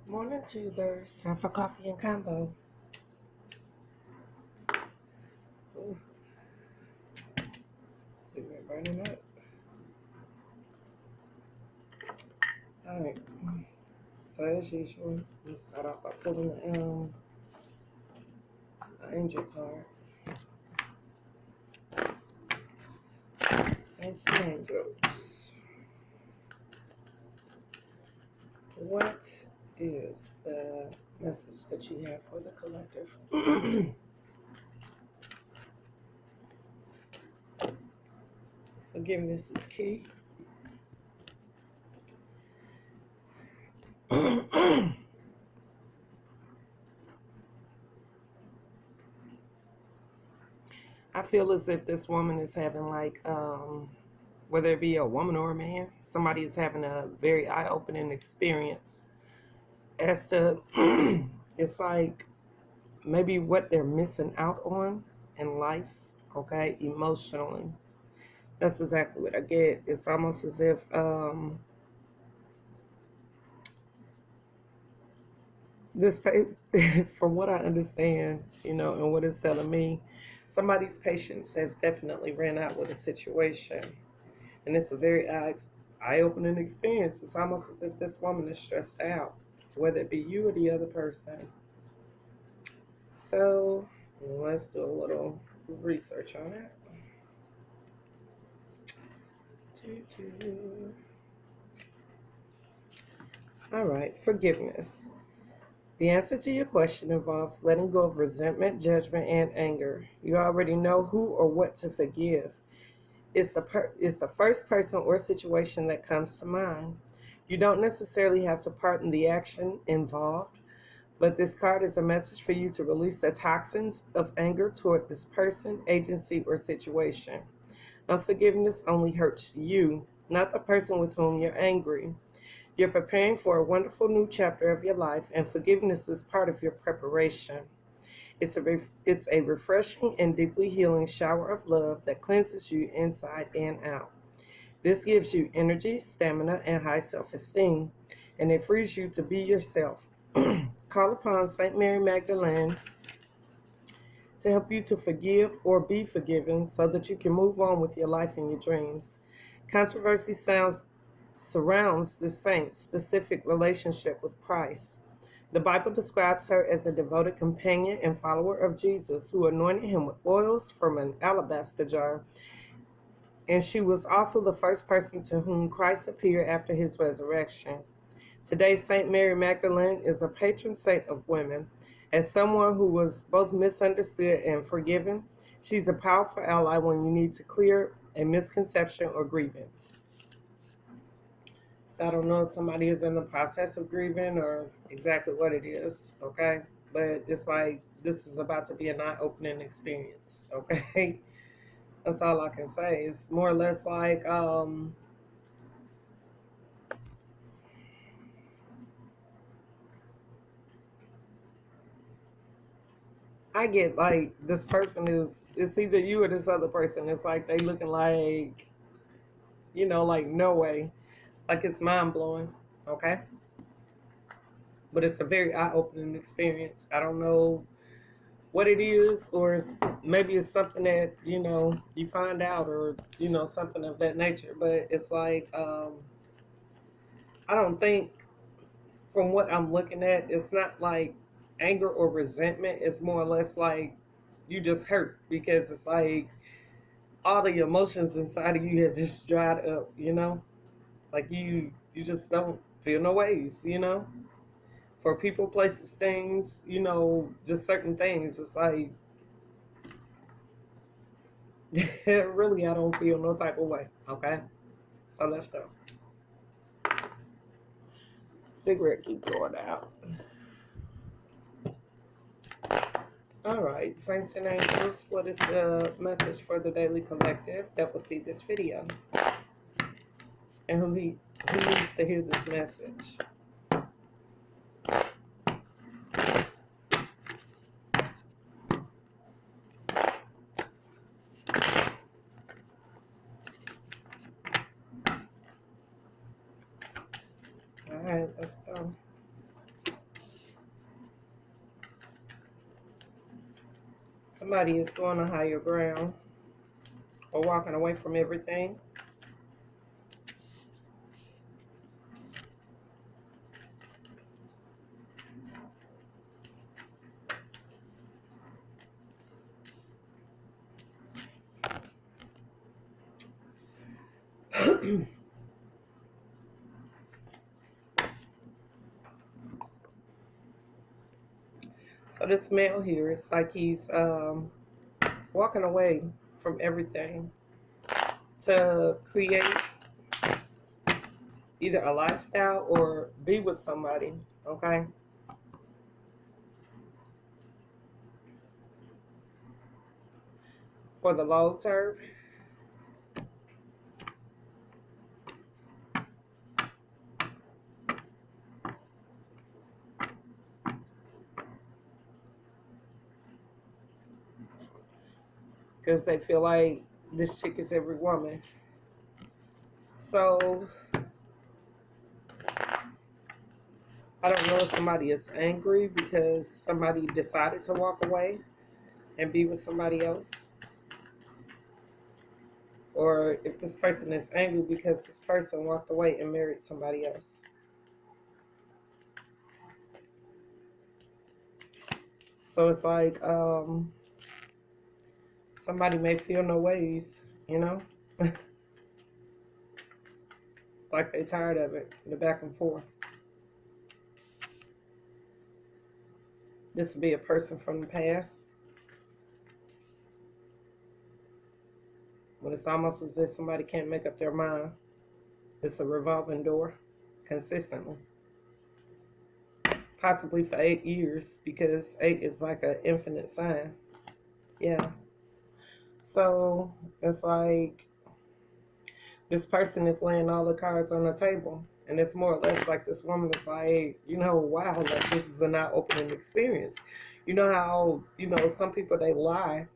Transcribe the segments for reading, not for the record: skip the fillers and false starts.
Morning, tubers. Time for coffee and combo. Ooh, cigarette burning up. All right. So as usual, let's start off by pulling the angel card. Saints and angels. What is the message that you have for the collective? Forgiveness is key. I feel as if this woman is having whether it be a woman or a man, somebody is having a very eye-opening experience as to it's like maybe what they're missing out on in life, okay, emotionally. That's exactly what I get. It's almost as if this from what I understand, and what it's telling me, somebody's patience has definitely ran out with a situation, and it's a very eye-opening experience. It's almost as if this woman is stressed out, whether it be you or the other person. So let's do a little research on it. All right, forgiveness. The answer to your question involves letting go of resentment, judgment, and anger. You already know who or what to forgive. It's the first person or situation that comes to mind. You don't necessarily have to pardon the action involved, but this card is a message for you to release the toxins of anger toward this person, agency, or situation. Unforgiveness only hurts you, not the person with whom you're angry. You're preparing for a wonderful new chapter of your life, and forgiveness is part of your preparation. It's a refreshing and deeply healing shower of love that cleanses you inside and out. This gives you energy, stamina, and high self-esteem, and it frees you to be yourself. Call upon Saint Mary Magdalene to help you to forgive or be forgiven so that you can move on with your life and your dreams. Controversy surrounds the saint's specific relationship with Christ. The Bible describes her as a devoted companion and follower of Jesus who anointed him with oils from an alabaster jar, and she was also the first person to whom Christ appeared after his resurrection. Today, St. Mary Magdalene is a patron saint of women. As someone who was both misunderstood and forgiven, she's a powerful ally when you need to clear a misconception or grievance. So I don't know if somebody is in the process of grieving or exactly what it is, okay? But it's like this is about to be an eye-opening experience, okay? That's all I can say. It's more or less like I get like this person it's either you or this other person. It's like they looking like, like no way. Like it's mind blowing. Okay. But it's a very eye opening experience. I don't know what it is, or maybe it's something that, you find out, or, something of that nature. But it's like, I don't think from what I'm looking at, it's not like anger or resentment. It's more or less like you just hurt because it's like all the emotions inside of you have just dried up. Like you just don't feel no ways. For people, places, things, just certain things. It's like really I don't feel no type of way. Okay. So let's go. Cigarette keep going out. All right, Saints and Angels, what is the message for the Daily Collective that will see this video? And who needs to hear this message? All right, let's go. Somebody is going to higher ground or walking away from everything. So this male here, it's like he's walking away from everything to create either a lifestyle or be with somebody, okay? For the long term. Because they feel like this chick is every woman. So I don't know if somebody is angry because somebody decided to walk away and be with somebody else, or if this person is angry because this person walked away and married somebody else. So it's like somebody may feel no ways, you know? It's like they're tired of it, the back and forth. This would be a person from the past. When it's almost as if somebody can't make up their mind. It's a revolving door consistently. Possibly for 8 years, because 8 is like an infinite sign. Yeah. So it's like this person is laying all the cards on the table. And it's more or less like this woman is like, wow, like this is an eye-opening experience. You know how, some people, they lie,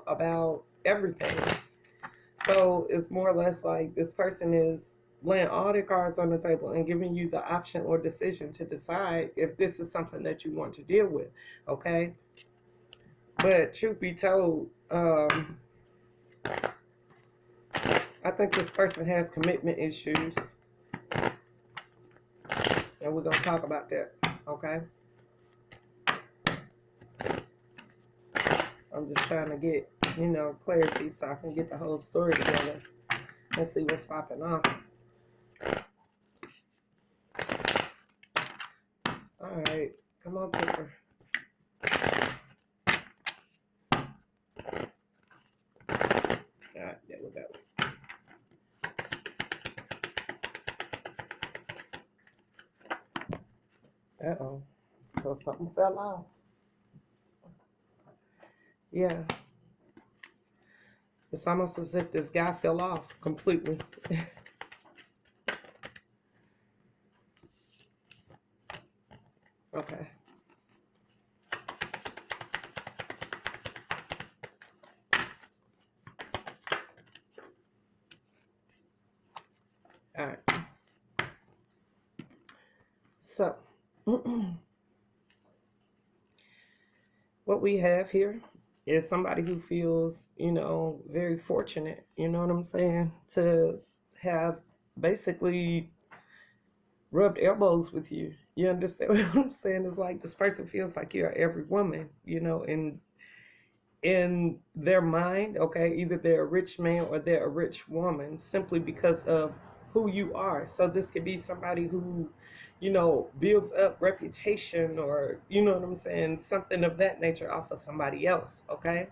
about everything. So it's more or less like this person is laying all their cards on the table and giving you the option or decision to decide if this is something that you want to deal with, okay? But truth be told, I think this person has commitment issues. And we're going to talk about that, okay? I'm just trying to get, clarity so I can get the whole story together and see what's popping off. All right, come on, paper. All right, there we go. Uh-oh. So something fell off. Yeah. It's almost as if this guy fell off completely. Okay. All right. So, what we have here is somebody who feels, very fortunate, you know what I'm saying, to have basically rubbed elbows with you. You understand what I'm saying? It's like this person feels like you're every woman, in their mind, okay, either they're a rich man or they're a rich woman simply because of who you are. So this could be somebody who, builds up reputation or, you know what I'm saying, something of that nature off of somebody else, okay?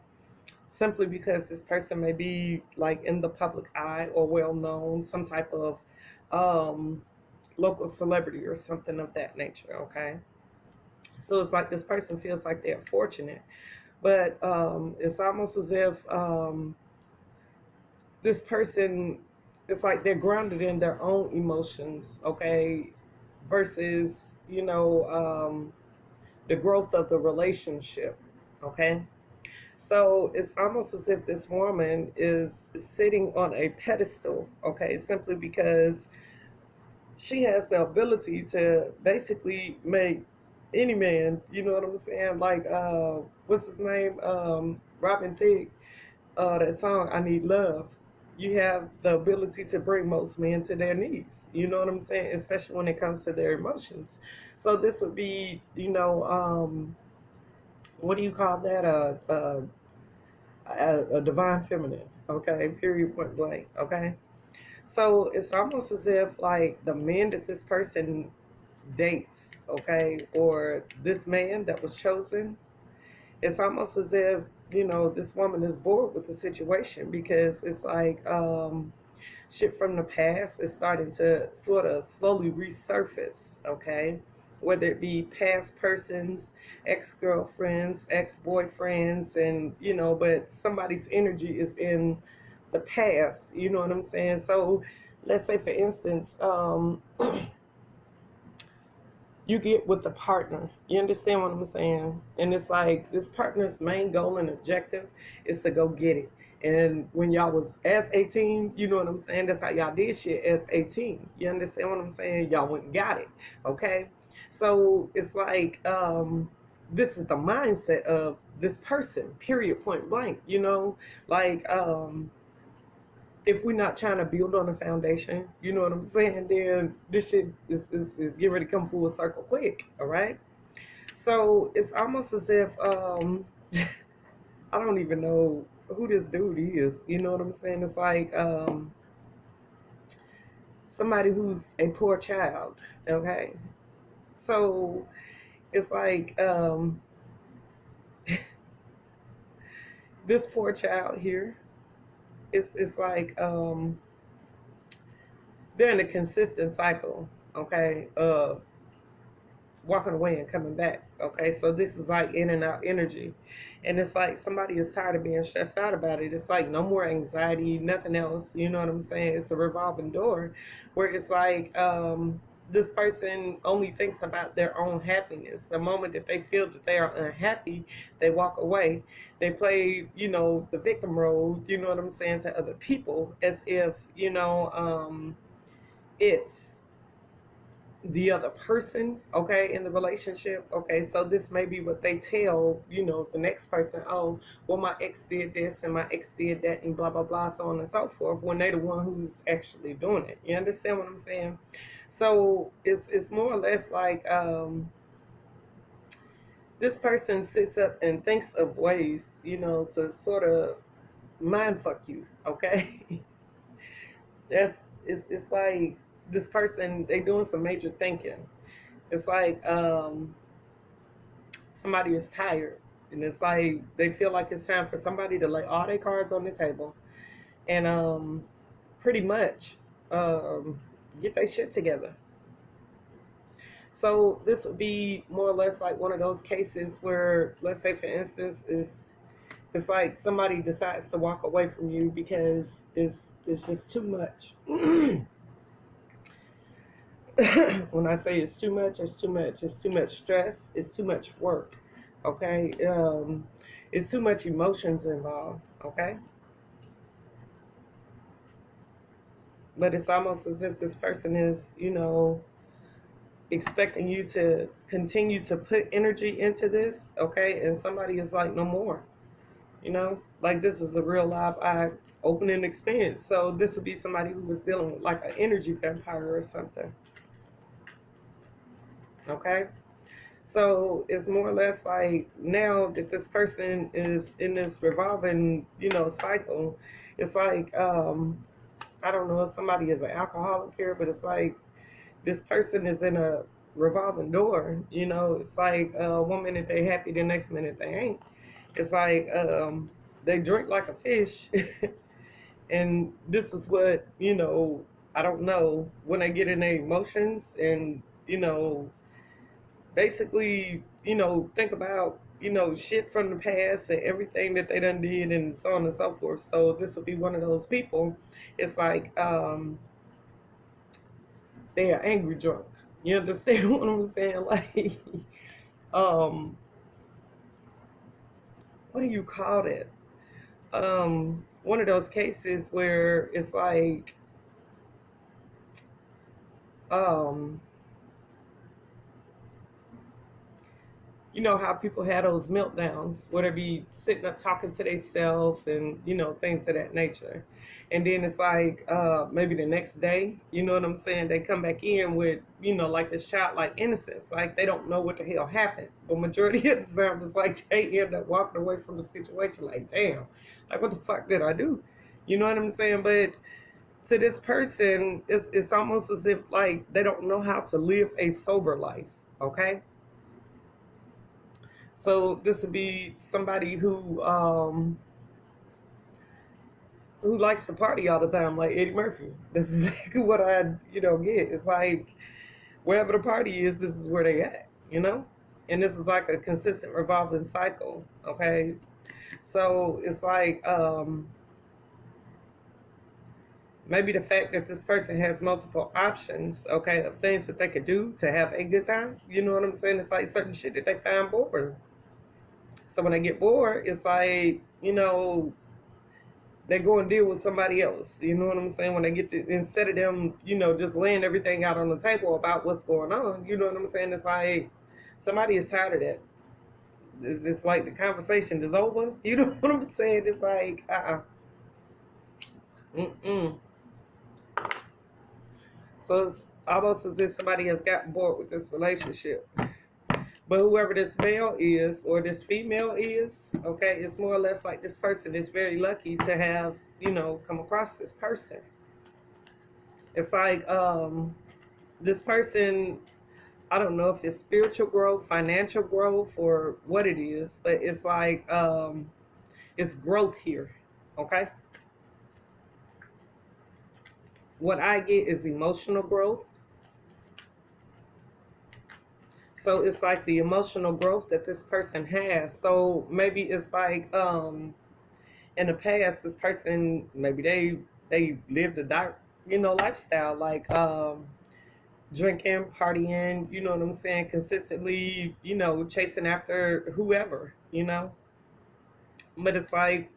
Simply because this person may be like in the public eye or well known, some type of local celebrity or something of that nature, okay? So it's like this person feels like they're fortunate, but it's almost as if this person, it's like they're grounded in their own emotions, okay, versus, the growth of the relationship, okay? So it's almost as if this woman is sitting on a pedestal, okay, simply because she has the ability to basically make any man, you know what I'm saying? Like, what's his name? Robin Thicke, that song "I Need Love." You have the ability to bring most men to their knees. You know what I'm saying? Especially when it comes to their emotions. So this would be, what do you call that? A divine feminine. Okay, period, point blank. Okay, so it's almost as if like the men that this person dates, okay, or this man that was chosen, it's almost as if this woman is bored with the situation because it's like shit from the past is starting to sort of slowly resurface, okay? Whether it be past persons, ex girlfriends, ex boyfriends, and but somebody's energy is in the past, you know what I'm saying? So let's say, for instance, you get with the partner. You understand what I'm saying? And it's like this partner's main goal and objective is to go get it. And when y'all was as 18, you know what I'm saying? That's how y'all did shit as 18. You understand what I'm saying? Y'all went and got it. Okay? So it's like this is the mindset of this person, period, point blank, like if we're not trying to build on a foundation, you know what I'm saying, then this shit is getting ready to come full circle quick, all right? So it's almost as if I don't even know who this dude is, you know what I'm saying? It's like somebody who's a poor child, okay? So it's like this poor child here, it's like they're in a consistent cycle, okay, of walking away and coming back. Okay, so this is like in and out energy, and it's like somebody is tired of being stressed out about it. It's like no more anxiety, nothing else. You know what I'm saying? It's a revolving door, where it's like this person only thinks about their own happiness. The moment that they feel that they are unhappy, they walk away. They play, the victim role. You know what I'm saying, to other people, as if it's the other person, okay, in the relationship. Okay, so this may be what they tell, the next person. Oh, well, my ex did this and my ex did that and blah blah blah, so on and so forth, when they the one who's actually doing it. You understand what I'm saying? So it's more or less like this person sits up and thinks of ways, to sort of mind fuck you, okay? that's it's like this person, they doing some major thinking. It's like somebody is tired, and it's like they feel like it's time for somebody to lay all their cards on the table and pretty much um, get their shit together. So this would be more or less like one of those cases where, let's say, for instance, it's like somebody decides to walk away from you because it's just too much. When I say it's too much, it's too much. It's too much stress. It's too much work. Okay, it's too much emotions involved. Okay, but it's almost as if this person is, expecting you to continue to put energy into this. Okay, and somebody is like, no more. Like this is a real live eye opening experience. So this would be somebody who was dealing with like an energy vampire or something. Okay. So it's more or less like now that this person is in this revolving, cycle, it's like I don't know if somebody is an alcoholic here, but it's like this person is in a revolving door. It's like one minute they happy, the next minute they ain't. It's like they drink like a fish, and this is what I don't know, when they get in their emotions and basically, think about, shit from the past and everything that they done did and so on and so forth. So this would be one of those people. It's like they are angry drunk. You understand what I'm saying? Like, um, what do you call it? One of those cases where it's like, um, you know how people had those meltdowns where they be sitting up talking to themselves and things of that nature, and then it's like maybe the next day, you know what I'm saying, they come back in with like this childlike innocence, like they don't know what the hell happened, but majority of the time it's like they end up walking away from the situation like, damn, like what the fuck did I do, you know what I'm saying? But to this person, it's almost as if like they don't know how to live a sober life. Okay, so this would be somebody who likes to party all the time, like Eddie Murphy. This is exactly what I get. It's like wherever the party is, this is where they at, and this is like a consistent revolving cycle. Okay, so it's like maybe the fact that this person has multiple options, okay, of things that they could do to have a good time. You know what I'm saying? It's like certain shit that they find boring. So when they get bored, it's like, they go and deal with somebody else. You know what I'm saying? When they get to, instead of them, just laying everything out on the table about what's going on, you know what I'm saying? It's like somebody is tired of that. It's like the conversation is over. You know what I'm saying? It's like, mm-mm. So it's almost as if somebody has gotten bored with this relationship. But whoever this male is or this female is, okay, it's more or less like this person is very lucky to have, come across this person. It's like this person, I don't know if it's spiritual growth, financial growth, or what it is, but it's like it's growth here, okay? What I get is emotional growth. So it's like the emotional growth that this person has. So maybe it's like in the past, this person, maybe they lived a dark, lifestyle, like drinking, partying, you know what I'm saying, consistently, chasing after whoever, But it's like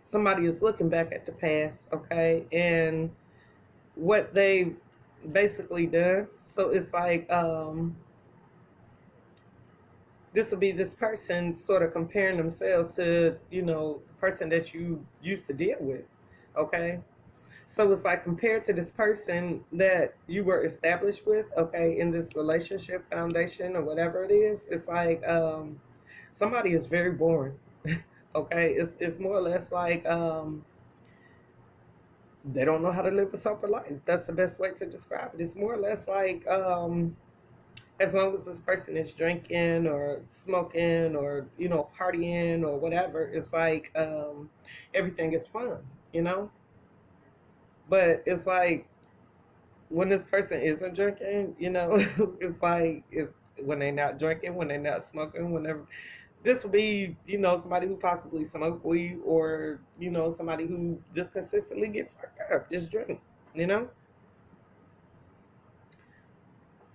somebody is looking back at the past, okay, and what they basically done. So it's like this will be this person sort of comparing themselves to, the person that you used to deal with. Okay. So it's like compared to this person that you were established with, okay, in this relationship foundation or whatever it is, it's like somebody is very boring. Okay. It's more or less like they don't know how to live a sober life. That's the best way to describe it. It's more or less like as long as this person is drinking or smoking or partying or whatever, it's like everything is fun, but it's like when this person isn't drinking, it's like it's when they're not drinking, when they're not smoking, whenever this would be, somebody who possibly smoke weed or somebody who just consistently get fucked up, just drink, you know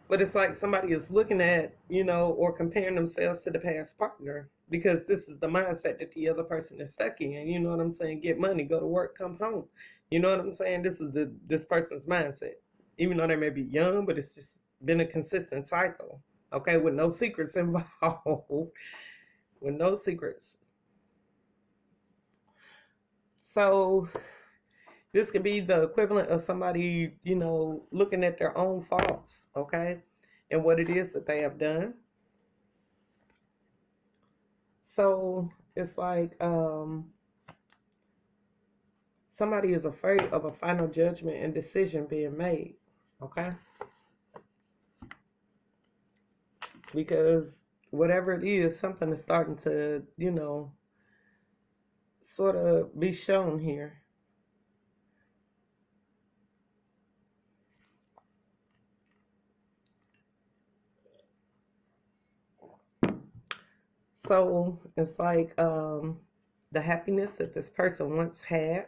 but it's like somebody is looking at, or comparing themselves to the past partner because this is the mindset that the other person is stuck in. You know what I'm saying? Get money, go to work, come home. You know what I'm saying? This is this person's mindset. Even though they may be young, but it's just been a consistent cycle. Okay, with no secrets involved. With no secrets. So this could be the equivalent of somebody, looking at their own faults, okay, and what it is that they have done. So it's like somebody is afraid of a final judgment and decision being made, okay? Because whatever it is, something is starting to, sort of be shown here. So it's like the happiness that this person once had,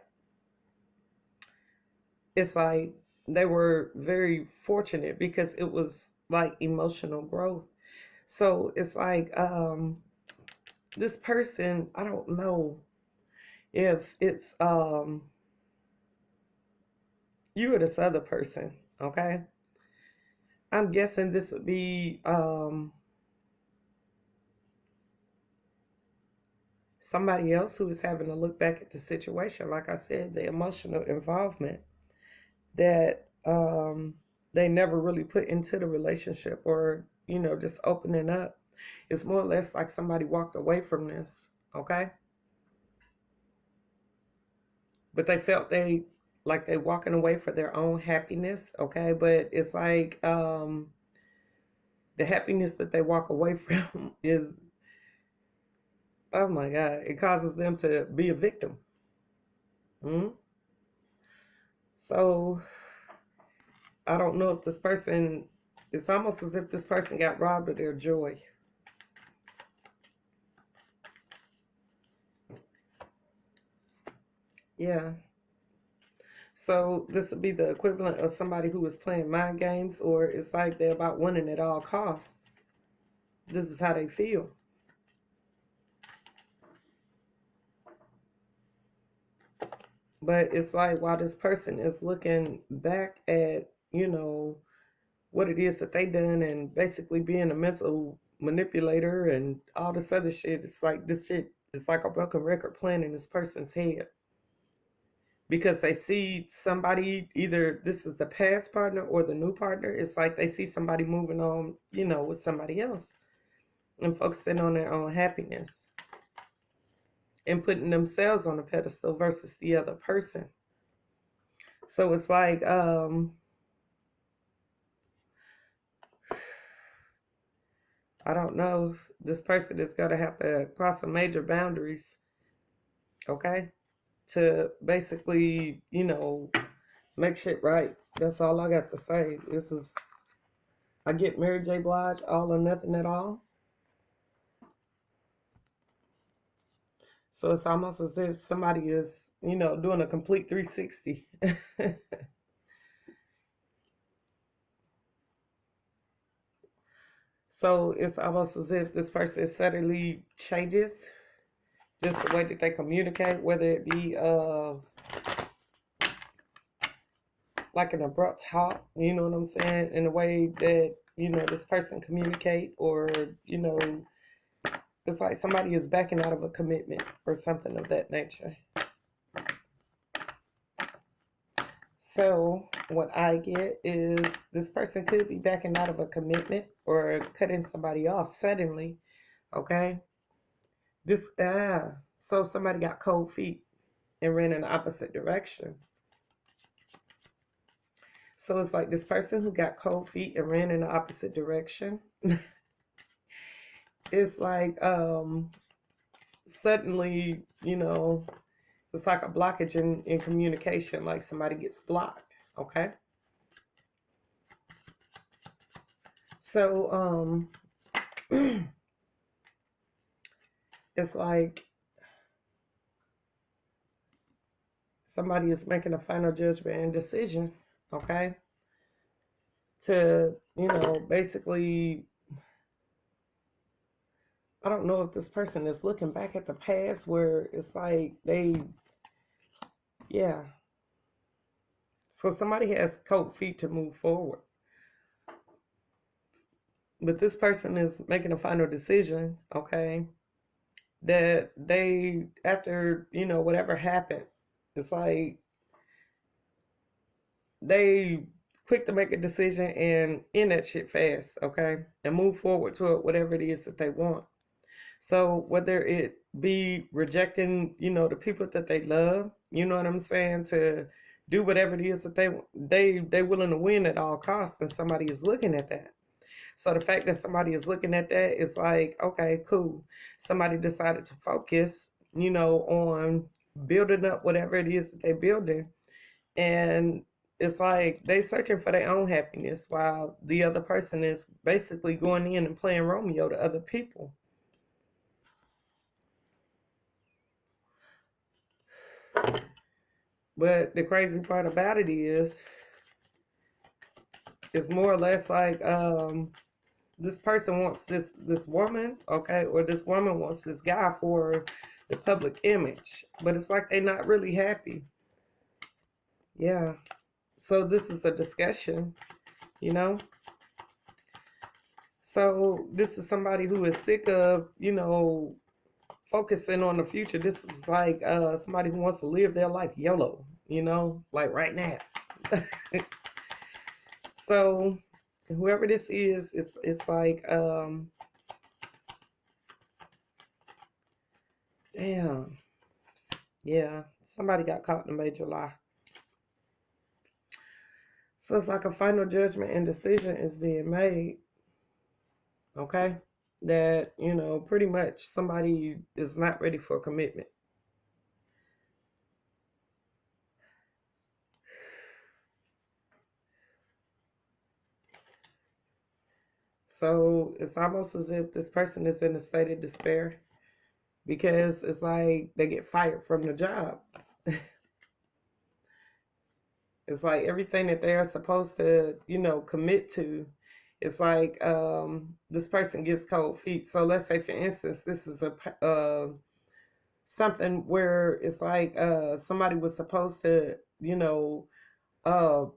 it's like they were very fortunate because it was like emotional growth. So it's like this person, I don't know if it's you or this other person, okay? I'm guessing this would be somebody else who is having to look back at the situation. Like I said, the emotional involvement that they never really put into the relationship, or just opening up. It's more or less like somebody walked away from this, okay? But they felt they walking away for their own happiness, okay? But it's like the happiness that they walk away from is, oh my God, it causes them to be a victim. Hmm. So I don't know if this person, it's almost as if this person got robbed of their joy. Yeah. So this would be the equivalent of somebody who is playing mind games, or it's like they're about winning at all costs. This is how they feel. But it's like while this person is looking back at, what it is that they done, and basically being a mental manipulator and all this other shit, it's like this shit is like a broken record playing in this person's head. Because they see somebody, either this is the past partner or the new partner. It's like they see somebody moving on, with somebody else, and focusing on their own happiness and putting themselves on a pedestal versus the other person. So it's like I don't know, this person is going to have to cross some major boundaries, okay, to basically, make shit right. That's all I got to say. I get Mary J. Blige, all or nothing at all. So it's almost as if somebody is, doing a complete 360. So it's almost as if this person suddenly changes just the way that they communicate, whether it be like an abrupt halt, you know what I'm saying, in the way that, this person communicate, or, it's like somebody is backing out of a commitment or something of that nature. So what I get is this person could be backing out of a commitment or cutting somebody off suddenly, okay? So somebody got cold feet and ran in the opposite direction. So it's like this person who got cold feet and ran in the opposite direction. It's like suddenly, it's like a blockage in communication, like somebody gets blocked, okay? So it's like somebody is making a final judgment and decision, okay? To, basically, I don't know if this person is looking back at the past where it's like yeah. So somebody has cold feet to move forward. But this person is making a final decision, okay, that they, after, whatever happened, it's like they quick to make a decision and end that shit fast, okay, and move forward to whatever it is that they want. So whether it be rejecting, the people that they love, you know what I'm saying, to do whatever it is that they willing to win at all costs, and somebody is looking at that. So the fact that somebody is looking at that is like, okay, cool. Somebody decided to focus, on building up whatever it is that they're building. And it's like they searching for their own happiness while the other person is basically going in and playing Romeo to other people. But the crazy part about it is, it's more or less like this person wants this woman, okay, or this woman wants this guy for the public image, but it's like they're not really happy. Yeah. So this is a discussion, you know. So this is somebody who is sick of, focusing on the future. This is like somebody who wants to live their life YOLO, like right now. So whoever this is, it's like damn. Yeah, somebody got caught in a major lie. So it's like a final judgment and decision is being made. Okay? That, pretty much somebody is not ready for commitment. So it's almost as if this person is in a state of despair because it's like they get fired from the job. It's like everything that they are supposed to, commit to. It's like this person gets cold feet. So let's say, for instance, this is a something where it's like somebody was supposed to,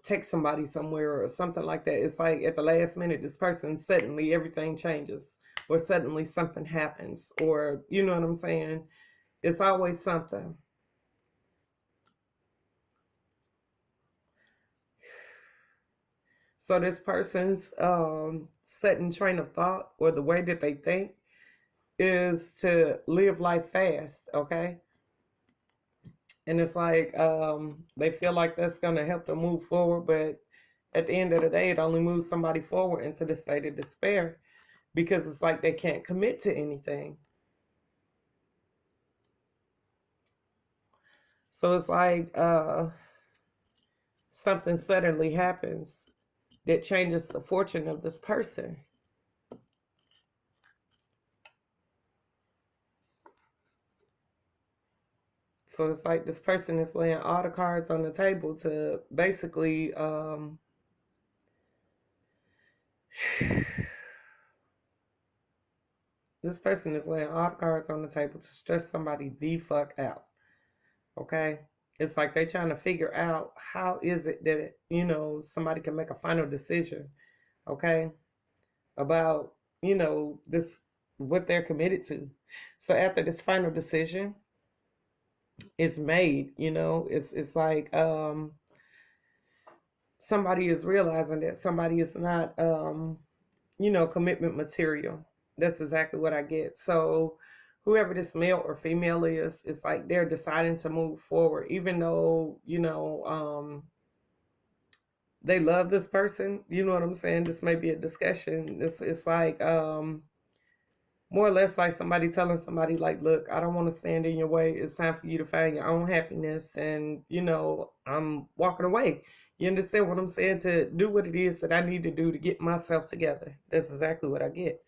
take somebody somewhere or something like that. It's like at the last minute, this person suddenly everything changes, or suddenly something happens, or you know what I'm saying? It's always something. So this person's setting train of thought, or the way that they think, is to live life fast, okay? And it's like they feel like that's going to help them move forward, but at the end of the day, it only moves somebody forward into the state of despair because it's like they can't commit to anything. So it's like something suddenly happens that changes the fortune of this person. So it's like this person is laying all the cards on the table to basically this person is laying all the cards on the table to stress somebody the fuck out. Okay? It's like they trying to figure out how is it that, somebody can make a final decision, okay, about, this, what they're committed to. So after this final decision is made, it's like somebody is realizing that somebody is not commitment material. That's exactly what I get. So whoever this male or female is, it's like they're deciding to move forward, even though, they love this person. You know what I'm saying? This may be a discussion. It's like more or less like somebody telling somebody like, look, I don't want to stand in your way. It's time for you to find your own happiness. And, I'm walking away. You understand what I'm saying? To do what it is that I need to do to get myself together. That's exactly what I get.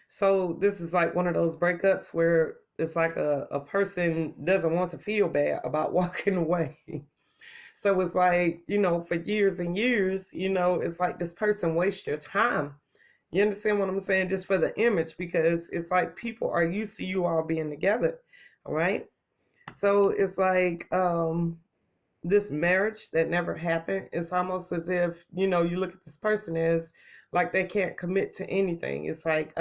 So this is like one of those breakups where it's like a person doesn't want to feel bad about walking away. So it's like, for years and years, it's like this person wastes your time. You understand what I'm saying? Just for the image, because it's like people are used to you all being together. All right. So it's like this marriage that never happened. It's almost as if, you look at this person as like they can't commit to anything. It's like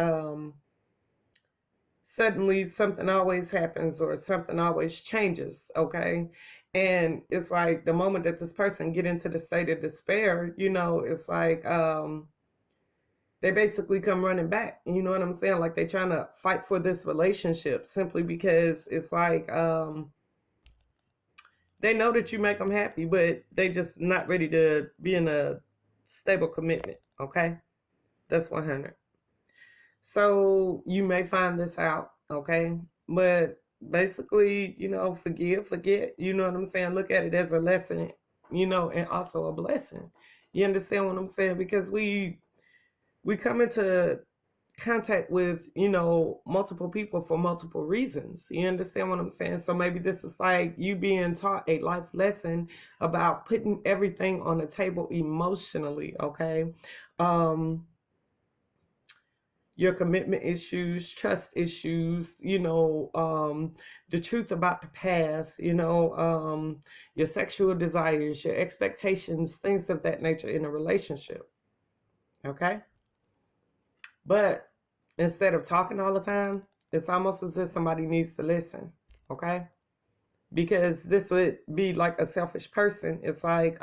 suddenly something always happens or something always changes, okay? And it's like the moment that this person get into the state of despair, it's like they basically come running back. You know what I'm saying? Like they're trying to fight for this relationship simply because it's like they know that you make them happy, but they just not ready to be in a stable commitment, okay? That's 100. So you may find this out, okay? But basically, forgive, forget, you know what I'm saying? Look at it as a lesson, and also a blessing. You understand what I'm saying? Because we come into contact with, multiple people for multiple reasons. You understand what I'm saying? So maybe this is like you being taught a life lesson about putting everything on the table emotionally, okay? Your commitment issues, trust issues, the truth about the past, your sexual desires, your expectations, things of that nature in a relationship. Okay? But instead of talking all the time, it's almost as if somebody needs to listen. Okay? Because this would be like a selfish person. It's like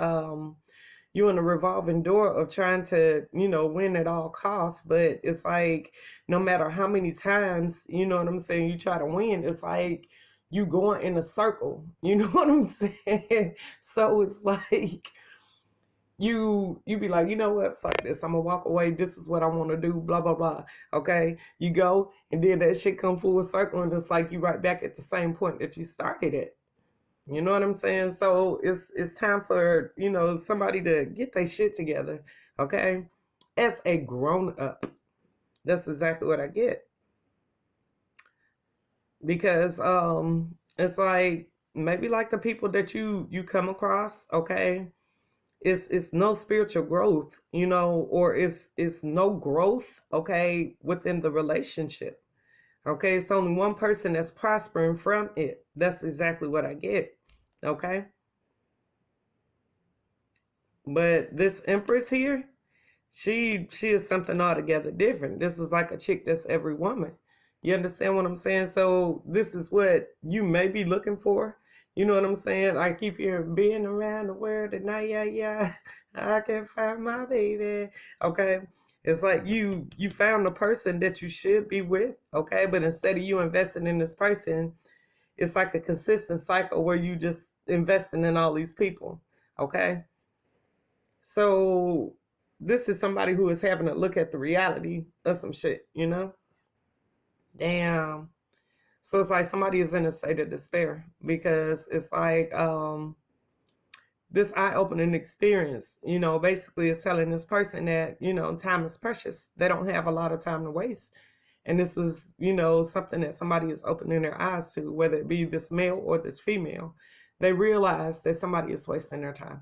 you in a revolving door of trying to, win at all costs, but it's like no matter how many times, you know what I'm saying, you try to win, it's like you going in a circle. You know what I'm saying? So it's like you be like, you know what, fuck this, I'm gonna walk away, this is what I want to do, blah blah blah. Okay, you go, and then that shit come full circle, and it's like you right back at the same point that you started at. You know what I'm saying? So it's time for, somebody to get their shit together. Okay, as a grown up, that's exactly what I get. Because it's like maybe like the people that you come across, okay, it's no spiritual growth, or it's no growth, okay, within the relationship. Okay, it's only one person that's prospering from it. That's exactly what I get. Okay, but this Empress here, she is something altogether different. This is like a chick that's every woman. You understand what I'm saying? So this is what you may be looking for. You know what I'm saying? I keep hearing being around the world at night, yeah, I can find my baby. Okay. It's like you found the person that you should be with, okay? But instead of you investing in this person, it's like a consistent cycle where you just investing in all these people, okay? So this is somebody who is having a look at the reality of some shit. Damn. So it's like somebody is in a state of despair because it's like this eye-opening experience, basically is telling this person that, time is precious. They don't have a lot of time to waste. And this is, something that somebody is opening their eyes to, whether it be this male or this female. They realize that somebody is wasting their time.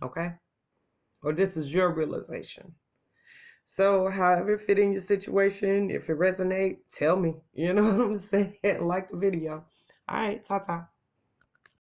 Okay? Or this is your realization. So however fit in your situation, if it resonate, tell me. You know what I'm saying? Like the video. All right, ta-ta.